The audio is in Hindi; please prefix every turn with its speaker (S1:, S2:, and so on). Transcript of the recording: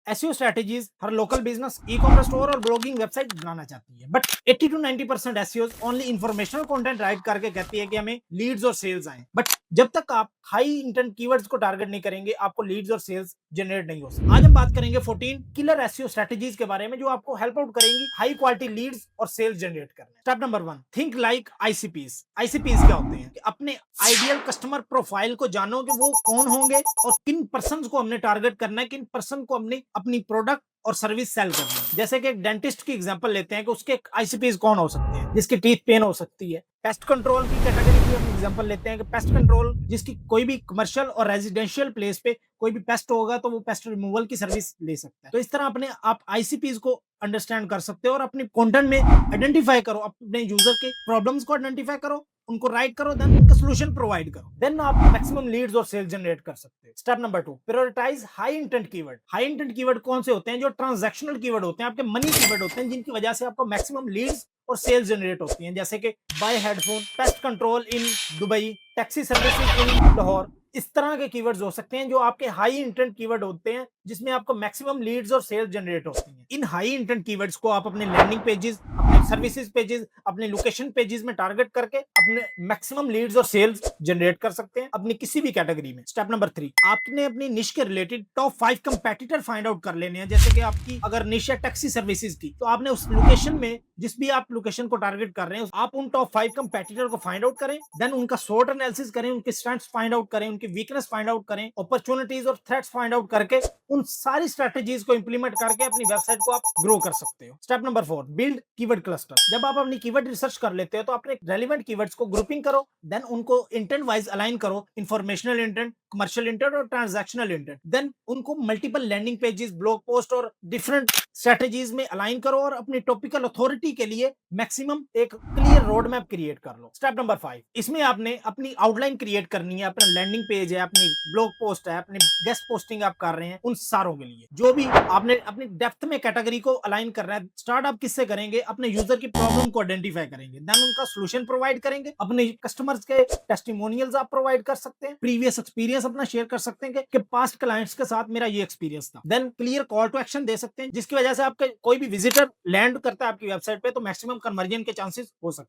S1: एसईओ स्ट्रेटजीज हर local business e commerce store और ब्लॉगिंग वेबसाइट बनाना चाहती है, but 80 to 90% SEO only informational content write करके कहती है कि हमें लीड्स और सेल्स आए, बट जब तक आप हाई इंटेंट कीवर्ड्स को टारगेट नहीं करेंगे आपको लीड्स और सेल्स जनरेट नहीं हो सकती। आज हम बात करेंगे 14 किलर एसईओ स्ट्रेटजीज के बारे में जो आपको हेल्प आउट करेंगी हाई क्वालिटी लीड्स और सेल्स जनरेट करने। Step number 1, think like ICPs. ICPs क्या होते हैं कि अपने आइडियल कस्टमर प्रोफाइल को जानो कि वो कौन होंगे और किन पर्सन को हमने टारगेट करना है, किन पर्सन को हमने अपनी प्रोडक्ट और सर्विस सेल करनी है। जैसे कि एक डेंटिस्ट की एग्जांपल लेते हैं कि उसके आईसीपीस कौन हो सकते हैं, जिसकी टीथ पेन हो सकती है। पेस्ट कंट्रोल की कैटेगरी की हम एग्जांपल लेते हैं कि पेस्ट कंट्रोल जिसकी कोई भी कमर्शियल और रेजिडेंशियल प्लेस पे कोई भी पेस्ट होगा तो वो पेस्ट रिमूवल की सर्विस ले सकता है। तो इस तरह अपने आप आईसीपीस को अंडरस्टैंड कर सकते हो और अपने कंटेंट में आइडेंटिफाई करो, अपने यूजर के प्रॉब्लम्स को आइडेंटिफाई करो, उनको राइट करो, देन उनका सॉल्यूशन प्रोवाइड करो, देन आप मैक्सिमम लीड्स और सेल्स जनरेट कर सकते हो। Step number 2, prioritize high intent keyword. High intent keyword कौन से होते हैं? जो ट्रांजैक्शनल कीवर्ड होते हैं, आपके मनी कीवर्ड होते हैं, जिनकी वजह से आपको मैक्सिमम लीड्स और सेल्स जनरेट होती हैं। जैसे कि buy headphone, pest control in Dubai, taxi services in Lahore. इस तरह के कीवर्ड्स हो सकते हैं जो आपके हाई इंटेंट कीवर्ड होते हैं, जिसमें आपको मैक्सिमम लीड्स और सेल्स जनरेट होती हैं। इन हाई इंटेंट कीवर्ड्स को आप अपने लैंडिंग पेजेस, अपने सर्विसेज पेजेस, अपने लोकेशन पेजेस में टारगेट करके अपने मैक्सिमम लीड्स और सेल्स जनरेट कर सकते हैं अपनी किसी भी कैटेगरी में। स्टेप नंबर 3, आपने अपनी निश के related top 5 competitor find out कर लेने हैं। जैसे कि आपकी अगर निश है टैक्सी सर्विसेज की, तो आपने उस लोकेशन में जिस भी आप लोकेशन को टारगेट कर रहे हैं आप उन टॉप 5 कंपेटिटर को फाइंड आउट करें, देन उनका शॉर्ट एनालिसिस करें, उनके स्ट्रेंथ्स फाइंड आउट करें, उनकी वीकनेस फाइंड आउट करें, अपॉर्चुनिटीज और थ्रेट्स फाइंड आउट करके उन सारी स्ट्रेटजीज को इंप्लीमेंट करके अपनी वेबसाइट को आप ग्रो कर सकते हो। Step number 4, build keyword cluster. जब आप अपनी कीवर्ड रिसर्च कर लेते हो तो अपने रेलिवेंट कीवर्ड्स को ग्रुपिंग करो, देन उनको इंटेंट वाइज अलाइन करो, इंफॉर्मेशनल इंटेंट, कमर्शियल इंटेंट और ट्रांजैक्शनल इंटेंट। देन उनको multiple landing pages, blog post और डिफरेंट स्ट्रेटजीज में अलाइन करो और अपनी टॉपिकल अथॉरिटी के लिए मैक्सिमम एक क्लियर रोड मैप क्रिएट कर लो। स्टेप नंबर 5, इसमें आपने अपनी आउटलाइन क्रिएट करनी है। अपना लैंडिंग पेज है, अपनी ब्लॉग पोस्ट है, अपनी गेस्ट पोस्टिंग आप कर रहे हैं, उन सारों के लिए जो भी आपने अपनी डेप्थ में कैटेगरी को अलाइन करना है। स्टार्ट आप किससे करेंगे? अपने यूजर की प्रॉब्लम को आइडेंटिफाई करेंगे, देन उनका सॉल्यूशन प्रोवाइड करेंगे। अपने कस्टमर्स के टेस्टिमोनियल्स आप प्रोवाइड कर सकते हैं, प्रीवियस एक्सपीरियंस अपना शेयर कर सकते हैं कि पास्ट क्लाइंट्स के साथ मेरा ये एक्सपीरियंस था। Then clear call to action दे सकते हैं, जिसकी वजह से आपके कोई भी विजिटर लैंड करता है आपकी वेबसाइट पे तो मैक्सिमम कन्वर्जन के चांसेस हो सकते हैं।